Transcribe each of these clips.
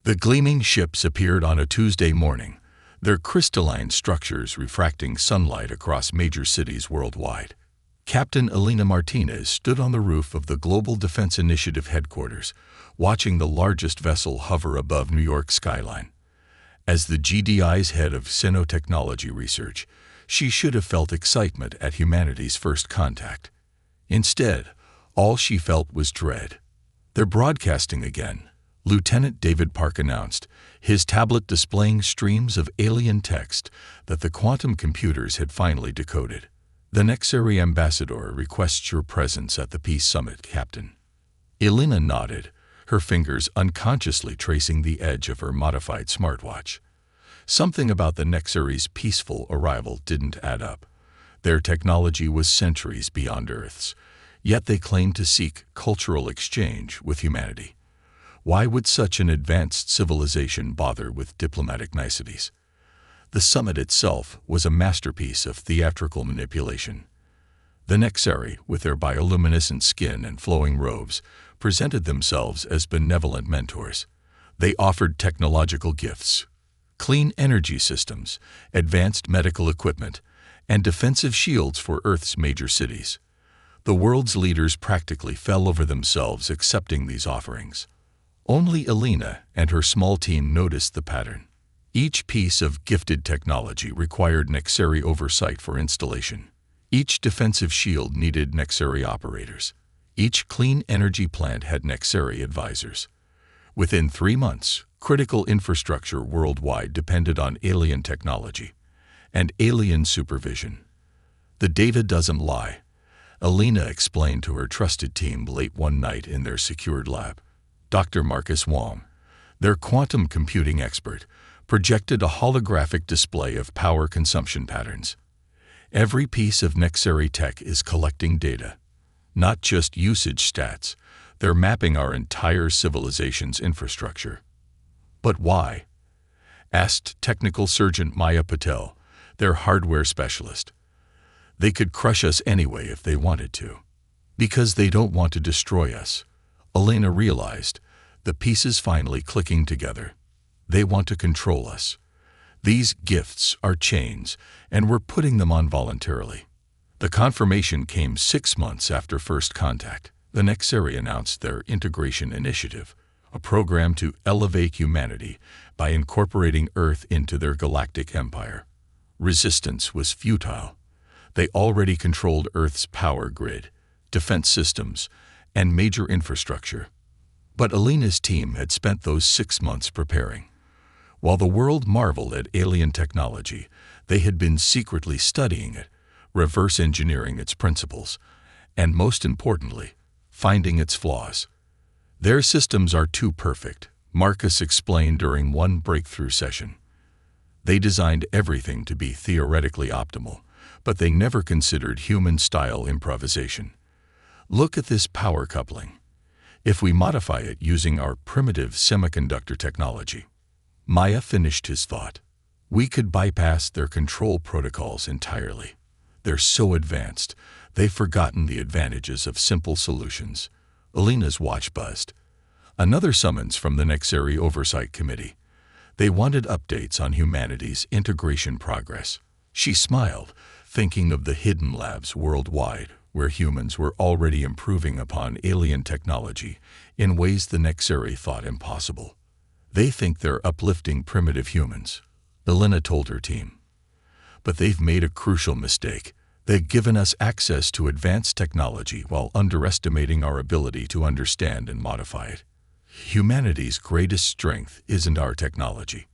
The gleaming ships appeared on a Tuesday morning, their crystalline structures refracting sunlight across major cities worldwide. Captain Elena Martinez stood on the roof of the Global Defense Initiative headquarters, watching the largest vessel hover above New York's skyline. As the GDI's head of Xenotechnology Research, she should have felt excitement at humanity's first contact. Instead, all she felt was dread. "They're broadcasting again," Lieutenant David Park announced, his tablet displaying streams of alien text that the quantum computers had finally decoded. "The Nexari ambassador requests your presence at the Peace Summit, Captain." Elena nodded, her fingers unconsciously tracing the edge of her modified smartwatch. Something about the Nexari's peaceful arrival didn't add up. Their technology was centuries beyond Earth's, yet they claimed to seek cultural exchange with humanity. Why would such an advanced civilization bother with diplomatic niceties? The summit itself was a masterpiece of theatrical manipulation. The Nexari, with their bioluminescent skin and flowing robes, presented themselves as benevolent mentors. They offered technological gifts: clean energy systems, advanced medical equipment, and defensive shields for Earth's major cities. The world's leaders practically fell over themselves accepting these offerings. Only Elena and her small team noticed the pattern. Each piece of gifted technology required Nexari oversight for installation. Each defensive shield needed Nexari operators. Each clean energy plant had Nexari advisors. Within 3 months, critical infrastructure worldwide depended on alien technology and alien supervision. "The data doesn't lie," Elena explained to her trusted team late one night in their secured lab. Dr. Marcus Wong, their quantum computing expert, projected a holographic display of power consumption patterns. "Every piece of Nexari tech is collecting data, not just usage stats. They're mapping our entire civilization's infrastructure." "But why?" asked technical surgeon Maya Patel, their hardware specialist. "They could crush us anyway if they wanted to." "Because they don't want to destroy us," Elena realized, the pieces finally clicking together. "They want to control us. These gifts are chains, and we're putting them on voluntarily." The confirmation came 6 months after first contact. The Nexari announced their integration initiative, a program to elevate humanity by incorporating Earth into their galactic empire. Resistance was futile. They already controlled Earth's power grid, defense systems, and major infrastructure. But Elena's team had spent those 6 months preparing. While the world marveled at alien technology, they had been secretly studying it, reverse engineering its principles, and most importantly, finding its flaws. "Their systems are too perfect," Marcus explained during one breakthrough session. "They designed everything to be theoretically optimal, but they never considered human-style improvisation. Look at this power coupling. If we modify it using our primitive semiconductor technology." Maya finished his thought. "We could bypass their control protocols entirely. They're so advanced, they've forgotten the advantages of simple solutions." Elena's watch buzzed. Another summons from the Nexari Oversight Committee. They wanted updates on humanity's integration progress. She smiled, thinking of the hidden labs worldwide, where humans were already improving upon alien technology in ways the Nexari thought impossible. "They think they're uplifting primitive humans," Elena told her team. "But they've made a crucial mistake. They've given us access to advanced technology while underestimating our ability to understand and modify it. Humanity's greatest strength isn't our technology.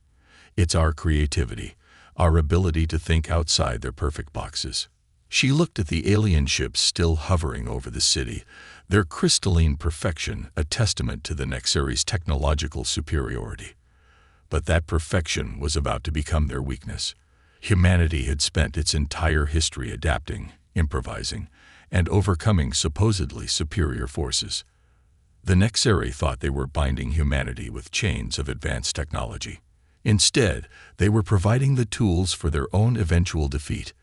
It's our creativity, our ability to think outside their perfect boxes." She looked at the alien ships still hovering over the city, their crystalline perfection a testament to the Nexari's technological superiority. But that perfection was about to become their weakness. Humanity had spent its entire history adapting, improvising, and overcoming supposedly superior forces. The Nexari thought they were binding humanity with chains of advanced technology. Instead, they were providing the tools for their own eventual defeat.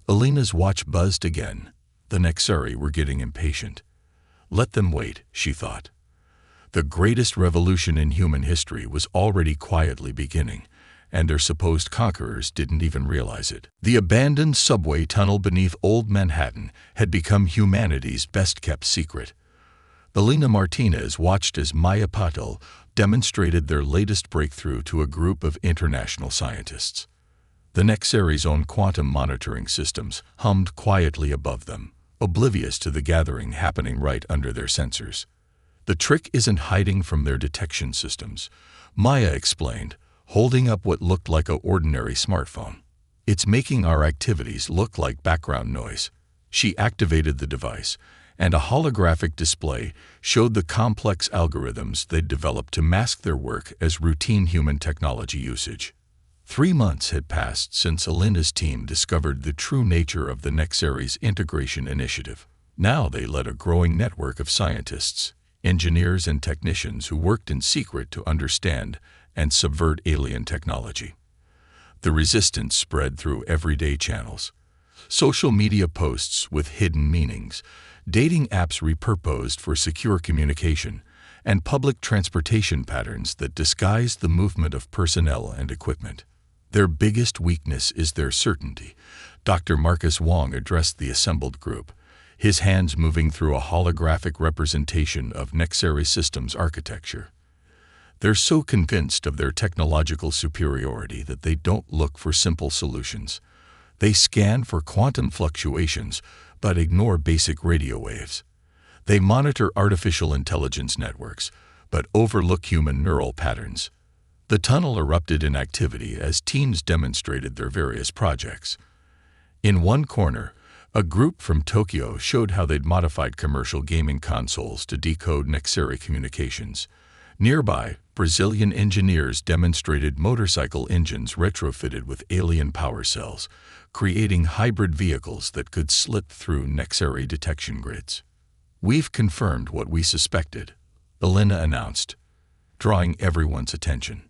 Elena's watch buzzed again. The Nexari were getting impatient. Let them wait, she thought. The greatest revolution in human history was already quietly beginning, and their supposed conquerors didn't even realize it. The abandoned subway tunnel beneath Old Manhattan had become humanity's best-kept secret. Elena Martinez watched as Maya Patel demonstrated their latest breakthrough to a group of international scientists. The Nexari's own quantum monitoring systems hummed quietly above them, oblivious to the gathering happening right under their sensors. The trick isn't hiding from their detection systems, Maya explained, holding up what looked like an ordinary smartphone. It's making our activities look like background noise. She activated the device, and a holographic display showed the complex algorithms they'd developed to mask their work as routine human technology usage. 3 months had passed since Elena's team discovered the true nature of the Nexari's integration initiative. Now they led a growing network of scientists, engineers, and technicians who worked in secret to understand and subvert alien technology. The resistance spread through everyday channels. Social media posts with hidden meanings, dating apps repurposed for secure communication, and public transportation patterns that disguise the movement of personnel and equipment. Their biggest weakness is their certainty. Dr. Marcus Wong addressed the assembled group, his hands moving through a holographic representation of Nexari systems architecture. They're so convinced of their technological superiority that they don't look for simple solutions. They scan for quantum fluctuations, but ignore basic radio waves. They monitor artificial intelligence networks, but overlook human neural patterns. The tunnel erupted in activity as teams demonstrated their various projects. In one corner, a group from Tokyo showed how they'd modified commercial gaming consoles to decode Nexari communications. Nearby, Brazilian engineers demonstrated motorcycle engines retrofitted with alien power cells, creating hybrid vehicles that could slip through Nexari detection grids. "We've confirmed what we suspected," Elena announced, drawing everyone's attention.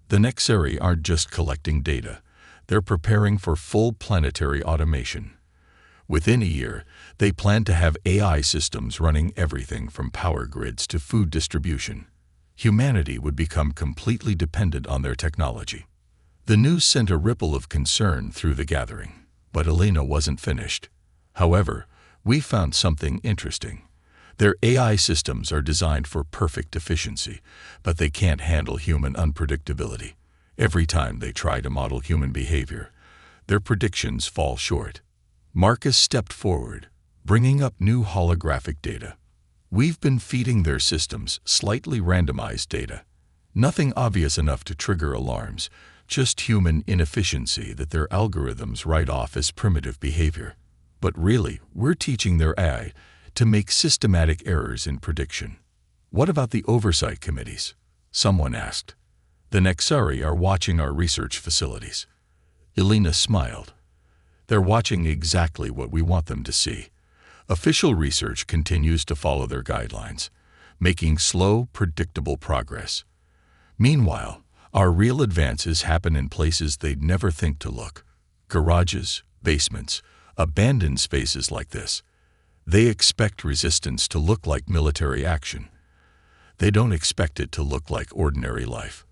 The Nexari aren't just collecting data, they're preparing for full planetary automation. Within a year, they plan to have AI systems running everything from power grids to food distribution. Humanity would become completely dependent on their technology. The news sent a ripple of concern through the gathering, but Elena wasn't finished. "However, we found something interesting. Their AI systems are designed for perfect efficiency, but they can't handle human unpredictability. Every time they try to model human behavior, their predictions fall short." Marcus stepped forward, bringing up new holographic data. "We've been feeding their systems slightly randomized data. Nothing obvious enough to trigger alarms, just human inefficiency that their algorithms write off as primitive behavior. But really, we're teaching their AI to make systematic errors in prediction." "What about the oversight committees?" someone asked. "The Nexari are watching our research facilities." Elena smiled. "They're watching exactly what we want them to see. Official research continues to follow their guidelines, making slow, predictable progress. Meanwhile, our real advances happen in places they'd never think to look. Garages, basements, abandoned spaces like this. They expect resistance to look like military action. They don't expect it to look like ordinary life."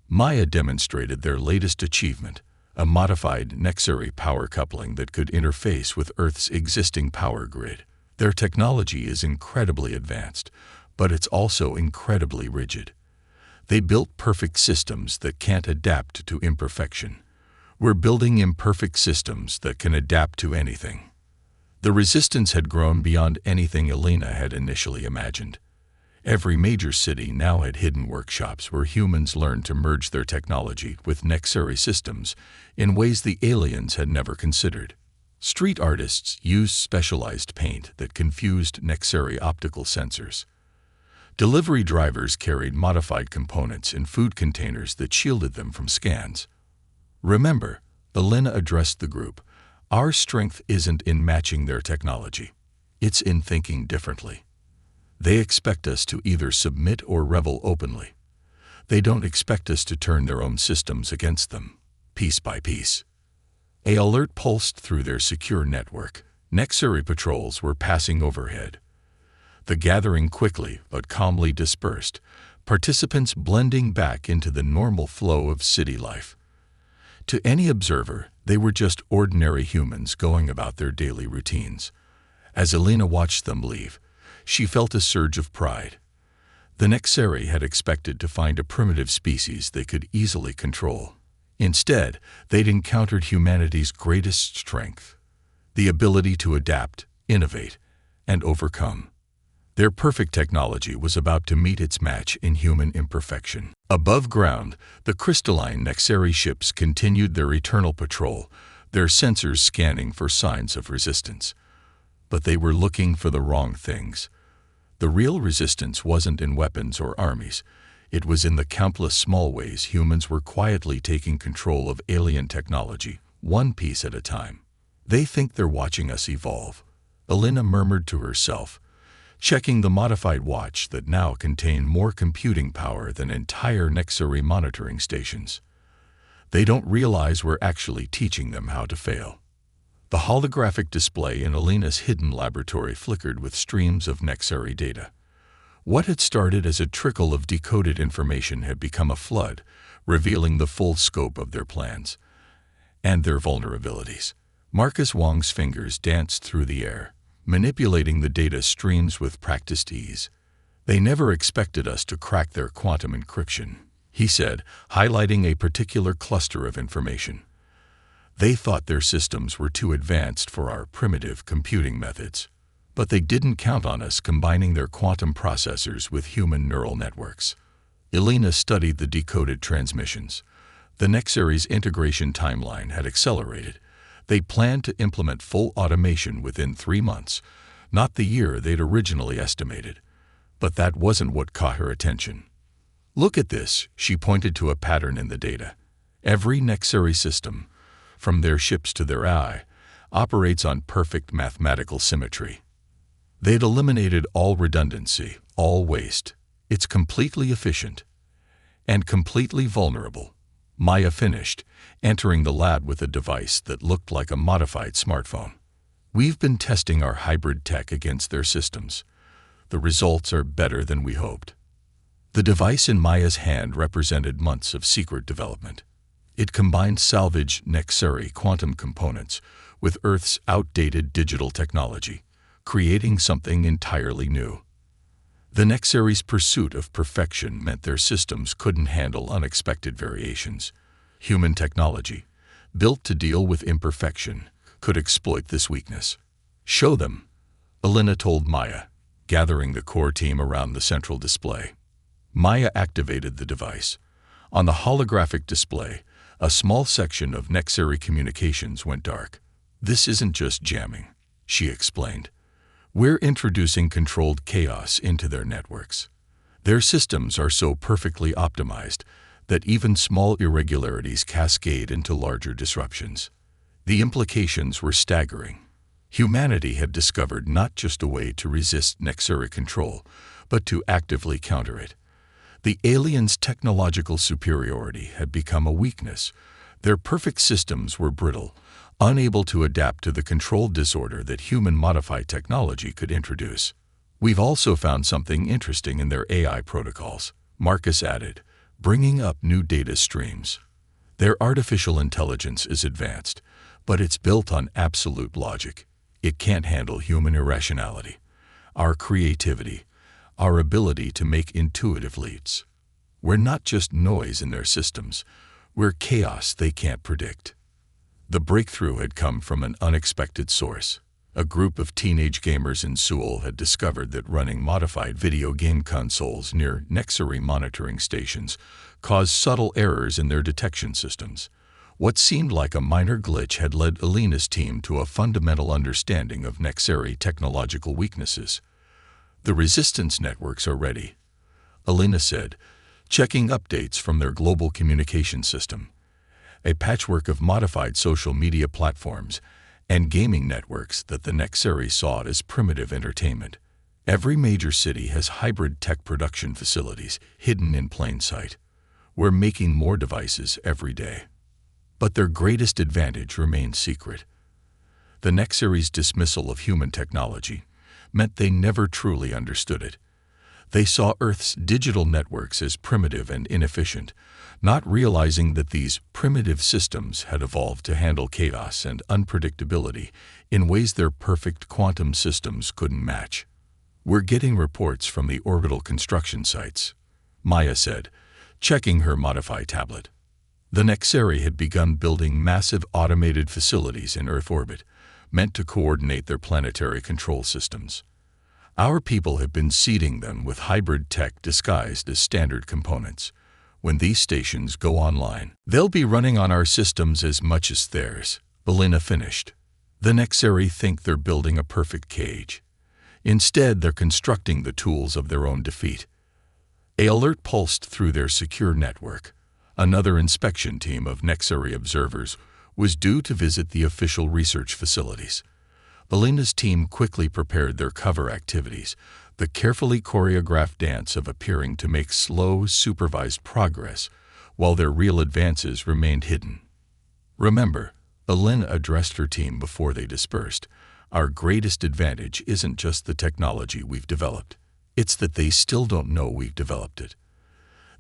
Maya demonstrated their latest achievement, a modified Nexari power coupling that could interface with Earth's existing power grid. Their technology is incredibly advanced, but it's also incredibly rigid. They built perfect systems that can't adapt to imperfection. We're building imperfect systems that can adapt to anything. The resistance had grown beyond anything Elena had initially imagined. Every major city now had hidden workshops where humans learned to merge their technology with Nexari systems in ways the aliens had never considered. Street artists used specialized paint that confused Nexari optical sensors. Delivery drivers carried modified components in food containers that shielded them from scans. "Remember," Elena addressed the group, "our strength isn't in matching their technology. It's in thinking differently. They expect us to either submit or rebel openly. They don't expect us to turn their own systems against them, piece by piece." An alert pulsed through their secure network. Nexari patrols were passing overhead. The gathering quickly but calmly dispersed, participants blending back into the normal flow of city life. To any observer, they were just ordinary humans going about their daily routines. As Elena watched them leave, she felt a surge of pride. The Nexeri had expected to find a primitive species they could easily control. Instead, they'd encountered humanity's greatest strength, the ability to adapt, innovate, and overcome. Their perfect technology was about to meet its match in human imperfection. Above ground, the crystalline Nexeri ships continued their eternal patrol, their sensors scanning for signs of resistance. But they were looking for the wrong things. The real resistance wasn't in weapons or armies. It was in the countless small ways humans were quietly taking control of alien technology, one piece at a time. They think they're watching us evolve, Elena murmured to herself, checking the modified watch that now contained more computing power than entire Nexeri monitoring stations. They don't realize we're actually teaching them how to fail. The holographic display in Elena's hidden laboratory flickered with streams of Nexeri data. What had started as a trickle of decoded information had become a flood, revealing the full scope of their plans and their vulnerabilities. Marcus Wong's fingers danced through the air, manipulating the data streams with practiced ease. They never expected us to crack their quantum encryption, he said, highlighting a particular cluster of information. They thought their systems were too advanced for our primitive computing methods. But they didn't count on us combining their quantum processors with human neural networks. Elena studied the decoded transmissions. The Nexeri's integration timeline had accelerated. They planned to implement full automation within 3 months, not the year they'd originally estimated. But that wasn't what caught her attention. Look at this, she pointed to a pattern in the data. Every Nexeri system, from their ships to their AI, operates on perfect mathematical symmetry. They'd eliminated all redundancy, all waste. It's completely efficient and completely vulnerable. Maya finished, entering the lab with a device that looked like a modified smartphone. We've been testing our hybrid tech against their systems. The results are better than we hoped. The device in Maya's hand represented months of secret development. It combined salvaged Nexeri quantum components with Earth's outdated digital technology, creating something entirely new. The Nexeri's pursuit of perfection meant their systems couldn't handle unexpected variations. Human technology, built to deal with imperfection, could exploit this weakness. Show them, Elena told Maya, gathering the core team around the central display. Maya activated the device. On the holographic display, a small section of Nexeri communications went dark. This isn't just jamming, she explained. We're introducing controlled chaos into their networks. Their systems are so perfectly optimized that even small irregularities cascade into larger disruptions. The implications were staggering. Humanity had discovered not just a way to resist Nexeri control, but to actively counter it. The aliens' technological superiority had become a weakness. Their perfect systems were brittle, unable to adapt to the control disorder that human-modified technology could introduce. We've also found something interesting in their AI protocols, Marcus added, bringing up new data streams. Their artificial intelligence is advanced, but it's built on absolute logic. It can't handle human irrationality, our creativity, our ability to make intuitive leaps. We're not just noise in their systems, we're chaos they can't predict. The breakthrough had come from an unexpected source. A group of teenage gamers in Seoul had discovered that running modified video game consoles near Nexeri monitoring stations caused subtle errors in their detection systems. What seemed like a minor glitch had led Elena's team to a fundamental understanding of Nexeri technological weaknesses. The resistance networks are ready, Elena said, checking updates from their global communication system. A patchwork of modified social media platforms and gaming networks that the Nexeri sought as primitive entertainment. Every major city has hybrid tech production facilities hidden in plain sight. We're making more devices every day. But their greatest advantage remains secret. The Nexeri's dismissal of human technology, meant they never truly understood it. They saw Earth's digital networks as primitive and inefficient, not realizing that these primitive systems had evolved to handle chaos and unpredictability in ways their perfect quantum systems couldn't match. "We're getting reports from the orbital construction sites," Maya said, checking her Modify tablet. The Nexari had begun building massive automated facilities in Earth orbit, meant to coordinate their planetary control systems. "Our people have been seeding them with hybrid tech disguised as standard components. When these stations go online, they'll be running on our systems as much as theirs," Belina finished. "The Nexari think they're building a perfect cage. Instead, they're constructing the tools of their own defeat." An alert pulsed through their secure network. Another inspection team of Nexari observers was due to visit the official research facilities. Belina's team quickly prepared their cover activities, the carefully choreographed dance of appearing to make slow, supervised progress, while their real advances remained hidden. "Remember," Belina addressed her team before they dispersed, "our greatest advantage isn't just the technology we've developed. It's that they still don't know we've developed it.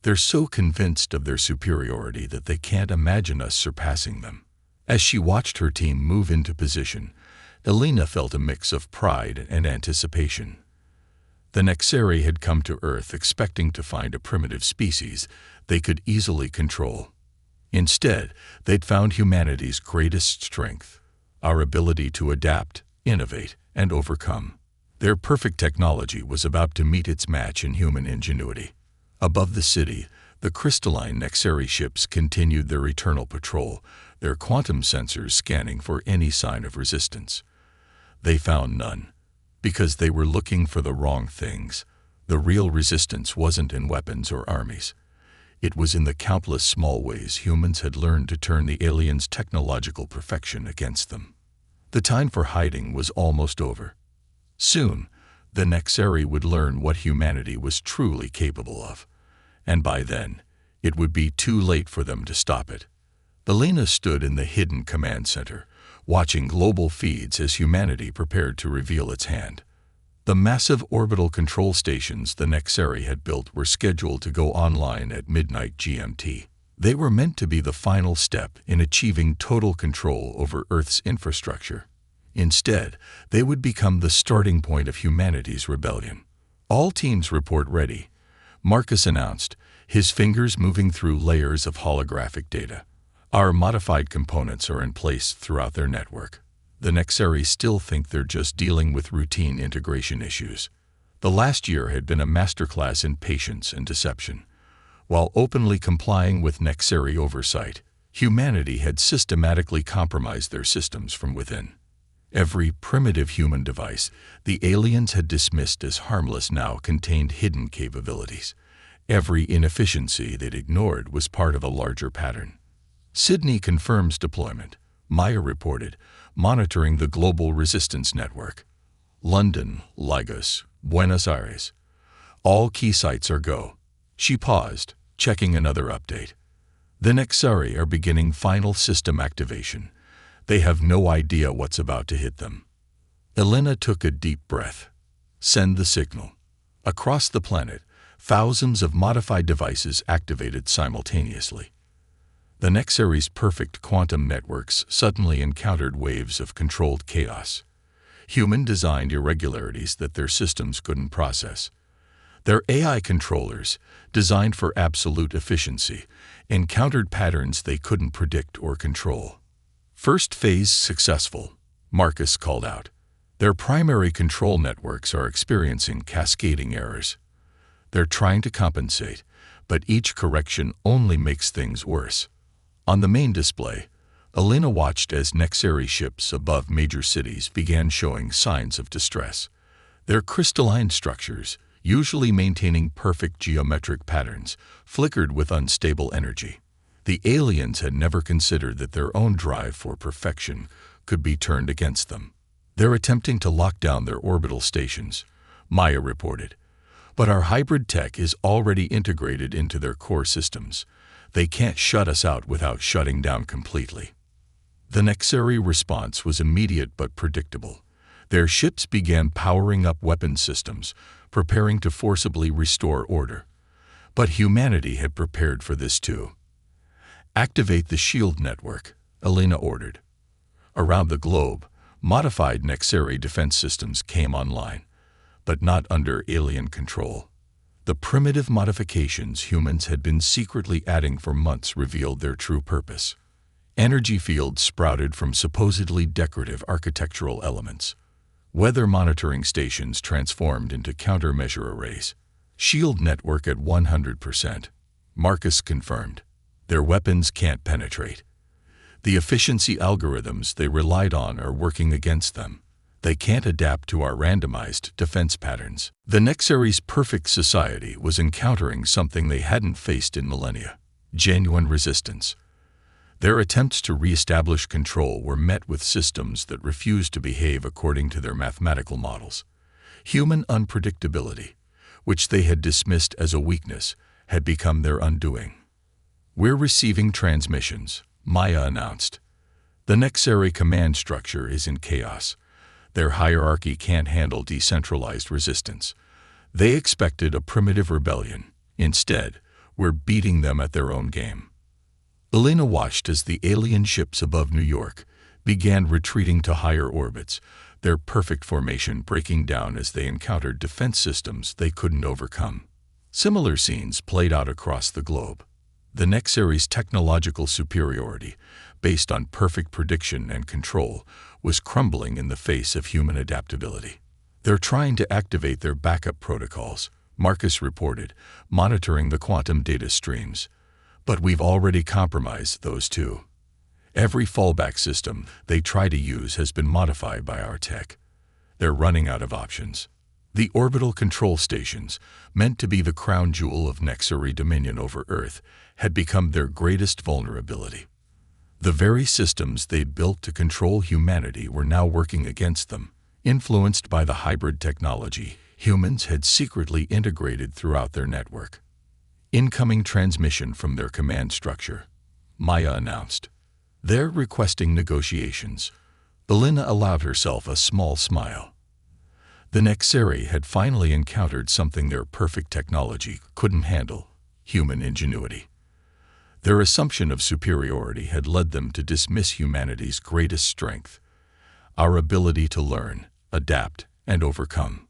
They're so convinced of their superiority that they can't imagine us surpassing them." As she watched her team move into position, Elena felt a mix of pride and anticipation. The Nexari had come to Earth expecting to find a primitive species they could easily control. Instead, they'd found humanity's greatest strength, our ability to adapt, innovate, and overcome. Their perfect technology was about to meet its match in human ingenuity. Above the city, the crystalline Nexari ships continued their eternal patrol, their quantum sensors scanning for any sign of resistance. They found none, because they were looking for the wrong things. The real resistance wasn't in weapons or armies. It was in the countless small ways humans had learned to turn the aliens' technological perfection against them. The time for hiding was almost over. Soon, the Nexari would learn what humanity was truly capable of, and by then, it would be too late for them to stop it. Belina stood in the hidden command center, watching global feeds as humanity prepared to reveal its hand. The massive orbital control stations the Nexari had built were scheduled to go online at midnight GMT. They were meant to be the final step in achieving total control over Earth's infrastructure. Instead, they would become the starting point of humanity's rebellion. "All teams report ready," Marcus announced, his fingers moving through layers of holographic data. "Our modified components are in place throughout their network." The Nexari still think they're just dealing with routine integration issues. The last year had been a masterclass in patience and deception. While openly complying with Nexari oversight, humanity had systematically compromised their systems from within. Every primitive human device the aliens had dismissed as harmless now contained hidden capabilities. Every inefficiency they'd ignored was part of a larger pattern. "Sydney confirms deployment," Maya reported, monitoring the global resistance network. "London, Lagos, Buenos Aires. All key sites are go." She paused, checking another update. "The Nexari are beginning final system activation. They have no idea what's about to hit them." Elena took a deep breath. "Send the signal." Across the planet, thousands of modified devices activated simultaneously. The Nexari's perfect quantum networks suddenly encountered waves of controlled chaos, human-designed irregularities that their systems couldn't process. Their AI controllers, designed for absolute efficiency, encountered patterns they couldn't predict or control. "First phase successful," Marcus called out. "Their primary control networks are experiencing cascading errors. They're trying to compensate, but each correction only makes things worse." On the main display, Elena watched as Nexari ships above major cities began showing signs of distress. Their crystalline structures, usually maintaining perfect geometric patterns, flickered with unstable energy. The aliens had never considered that their own drive for perfection could be turned against them. "They're attempting to lock down their orbital stations," Maya reported. "But our hybrid tech is already integrated into their core systems. They can't shut us out without shutting down completely." The Nexari response was immediate but predictable. Their ships began powering up weapon systems, preparing to forcibly restore order. But humanity had prepared for this too. Activate the shield network, Elena ordered. Around the globe, modified Nexari defense systems came online, but not under alien control. The primitive modifications humans had been secretly adding for months revealed their true purpose. Energy fields sprouted from supposedly decorative architectural elements. Weather monitoring stations transformed into countermeasure arrays. Shield network at 100%. Marcus confirmed. Their weapons can't penetrate. The efficiency algorithms they relied on are working against them. They can't adapt to our randomized defense patterns. The Nexari's perfect society was encountering something they hadn't faced in millennia: genuine resistance. Their attempts to re-establish control were met with systems that refused to behave according to their mathematical models. Human unpredictability, which they had dismissed as a weakness, had become their undoing. "We're receiving transmissions," Maya announced. "The Nexari command structure is in chaos. Their hierarchy can't handle decentralized resistance. They expected a primitive rebellion. Instead, we're beating them at their own game." Elena watched as the alien ships above New York began retreating to higher orbits, their perfect formation breaking down as they encountered defense systems they couldn't overcome. Similar scenes played out across the globe. The Nexari's technological superiority, based on perfect prediction and control, was crumbling in the face of human adaptability. "They're trying to activate their backup protocols," Marcus reported, monitoring the quantum data streams. "But we've already compromised those too. Every fallback system they try to use has been modified by our tech. They're running out of options." The orbital control stations, meant to be the crown jewel of Nexari dominion over Earth, had become their greatest vulnerability. The very systems they'd built to control humanity were now working against them. Influenced by the hybrid technology humans had secretly integrated throughout their network. "Incoming transmission from their command structure," Maya announced. "They're requesting negotiations." Elena allowed herself a small smile. The Nexari had finally encountered something their perfect technology couldn't handle: human ingenuity. Their assumption of superiority had led them to dismiss humanity's greatest strength: our ability to learn, adapt, and overcome.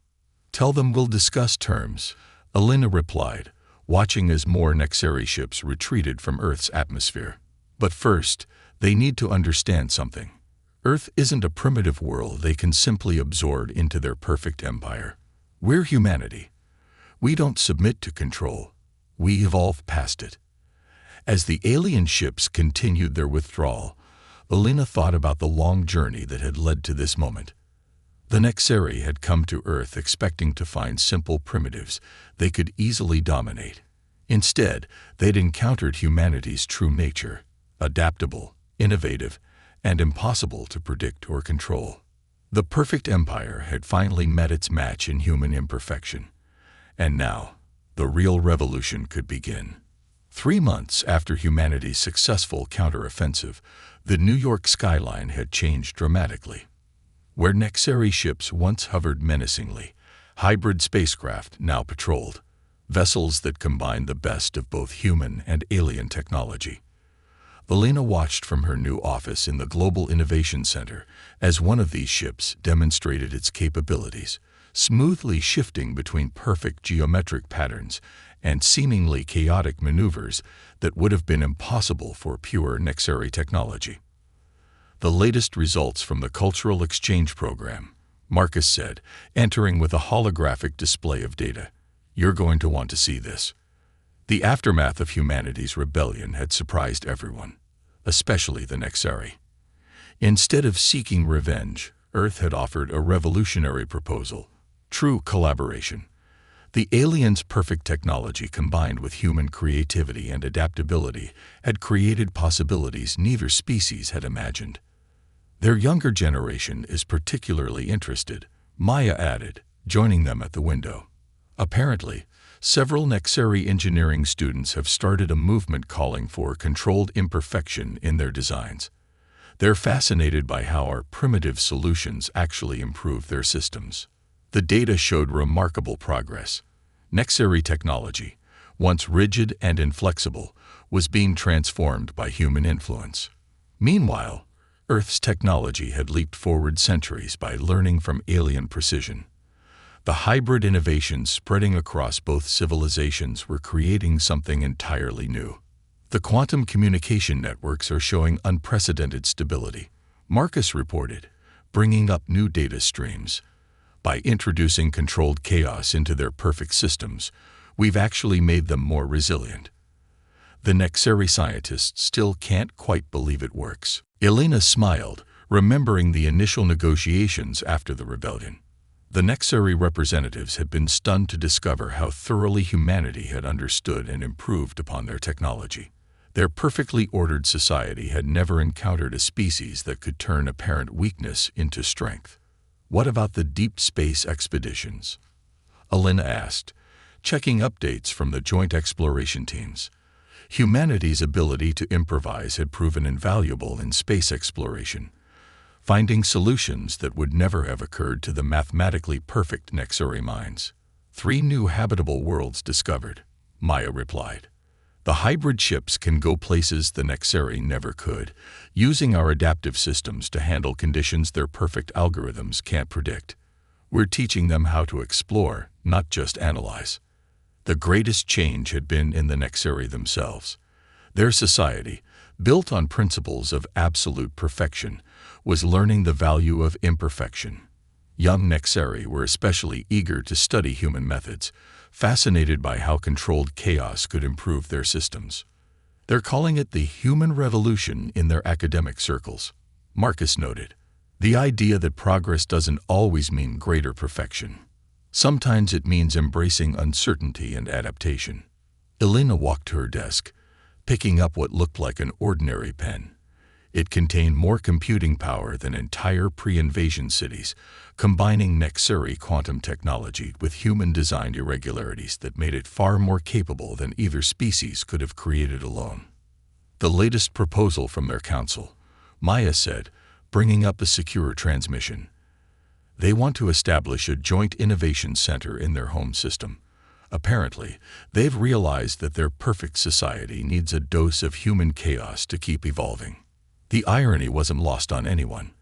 "Tell them we'll discuss terms," Elena replied, watching as more Nexari ships retreated from Earth's atmosphere. "But first, they need to understand something. Earth isn't a primitive world they can simply absorb into their perfect empire. We're humanity. We don't submit to control. We evolve past it." As the alien ships continued their withdrawal, Elena thought about the long journey that had led to this moment. The Nexari had come to Earth expecting to find simple primitives they could easily dominate. Instead, they'd encountered humanity's true nature: adaptable, innovative, and impossible to predict or control. The perfect empire had finally met its match in human imperfection. And now, the real revolution could begin. 3 months after humanity's successful counteroffensive, the New York skyline had changed dramatically. Where Nexari ships once hovered menacingly, hybrid spacecraft now patrolled, vessels that combined the best of both human and alien technology. Elena watched from her new office in the Global Innovation Center as one of these ships demonstrated its capabilities, smoothly shifting between perfect geometric patterns and seemingly chaotic maneuvers that would have been impossible for pure Nexari technology. "The latest results from the Cultural Exchange Program," Marcus said, entering with a holographic display of data. "You're going to want to see this." The aftermath of humanity's rebellion had surprised everyone, especially the Nexari. Instead of seeking revenge, Earth had offered a revolutionary proposal: true collaboration. The aliens' perfect technology combined with human creativity and adaptability had created possibilities neither species had imagined. "Their younger generation is particularly interested," Maya added, joining them at the window. "Apparently, several Nexari engineering students have started a movement calling for controlled imperfection in their designs. They're fascinated by how our primitive solutions actually improve their systems. The data showed remarkable progress. Nexary technology, once rigid and inflexible, was being transformed by human influence. Meanwhile, Earth's technology had leaped forward centuries by learning from alien precision. The hybrid innovations spreading across both civilizations were creating something entirely new. The quantum communication networks are showing unprecedented stability, Marcus reported, bringing up new data streams. By introducing controlled chaos into their perfect systems, we've actually made them more resilient. The Nexary scientists still can't quite believe it works. Elena smiled, remembering the initial negotiations after the rebellion. The Nexary representatives had been stunned to discover how thoroughly humanity had understood and improved upon their technology. Their perfectly ordered society had never encountered a species that could turn apparent weakness into strength. What about the deep space expeditions? Elena asked, checking updates from the joint exploration teams. Humanity's ability to improvise had proven invaluable in space exploration, finding solutions that would never have occurred to the mathematically perfect Nexary minds. 3 new habitable worlds discovered, Maya replied. The hybrid ships can go places the Nexary never could, using our adaptive systems to handle conditions their perfect algorithms can't predict. We're teaching them how to explore, not just analyze. The greatest change had been in the Nexary themselves. Their society, built on principles of absolute perfection, was learning the value of imperfection. Young Nexary were especially eager to study human methods, fascinated by how controlled chaos could improve their systems. They're calling it the human revolution in their academic circles, Marcus noted. The idea that progress doesn't always mean greater perfection. Sometimes it means embracing uncertainty and adaptation. Elena walked to her desk, picking up what looked like an ordinary pen. It contained more computing power than entire pre-invasion cities, combining Nexary quantum technology with human-designed irregularities that made it far more capable than either species could have created alone. The latest proposal from their council, Maya said, bringing up a secure transmission. They want to establish a joint innovation center in their home system. Apparently, they've realized that their perfect society needs a dose of human chaos to keep evolving. The irony wasn't lost on anyone.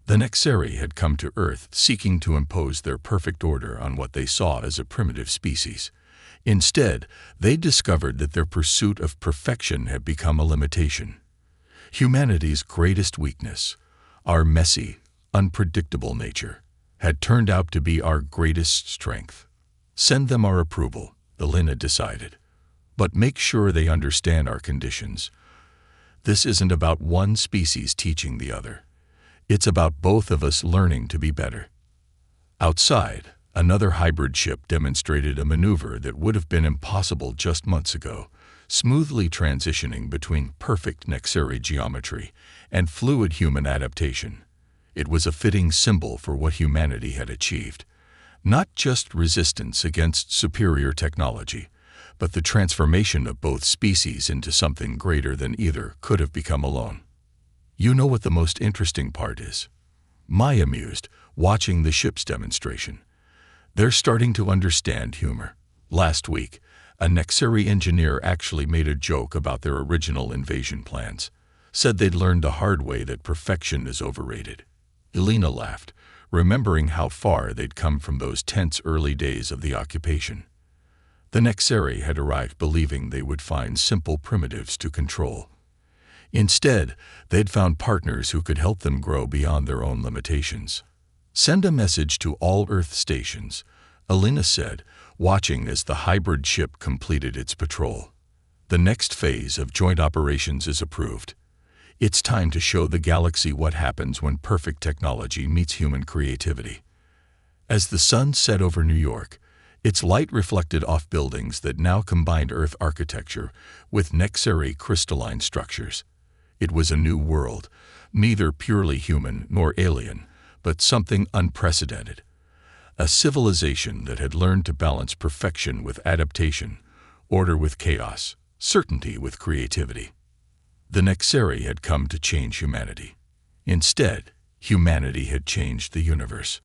The Nexary had come to Earth seeking to impose their perfect order on what they saw as a primitive species. Instead, they discovered that their pursuit of perfection had become a limitation. Humanity's greatest weakness, our messy, unpredictable nature, had turned out to be our greatest strength. Send them our approval, Elena decided. But make sure they understand our conditions. This isn't about one species teaching the other. It's about both of us learning to be better. Outside, another hybrid ship demonstrated a maneuver that would have been impossible just months ago, smoothly transitioning between perfect Nexary geometry and fluid human adaptation. It was a fitting symbol for what humanity had achieved. Not just resistance against superior technology, but the transformation of both species into something greater than either could have become alone. You know what the most interesting part is? Maya mused, watching the ship's demonstration. They're starting to understand humor. Last week, a Nexary engineer actually made a joke about their original invasion plans, said they'd learned the hard way that perfection is overrated. Elena laughed, remembering how far they'd come from those tense early days of the occupation. The Nexary had arrived believing they would find simple primitives to control. Instead, they'd found partners who could help them grow beyond their own limitations. Send a message to all Earth stations, Elena said, watching as the hybrid ship completed its patrol. The next phase of joint operations is approved. It's time to show the galaxy what happens when perfect technology meets human creativity. As the sun set over New York, its light reflected off buildings that now combined Earth architecture with Nexary crystalline structures. It was a new world, neither purely human nor alien, but something unprecedented. A civilization that had learned to balance perfection with adaptation, order with chaos, certainty with creativity. The Nexary had come to change humanity. Instead, humanity had changed the universe.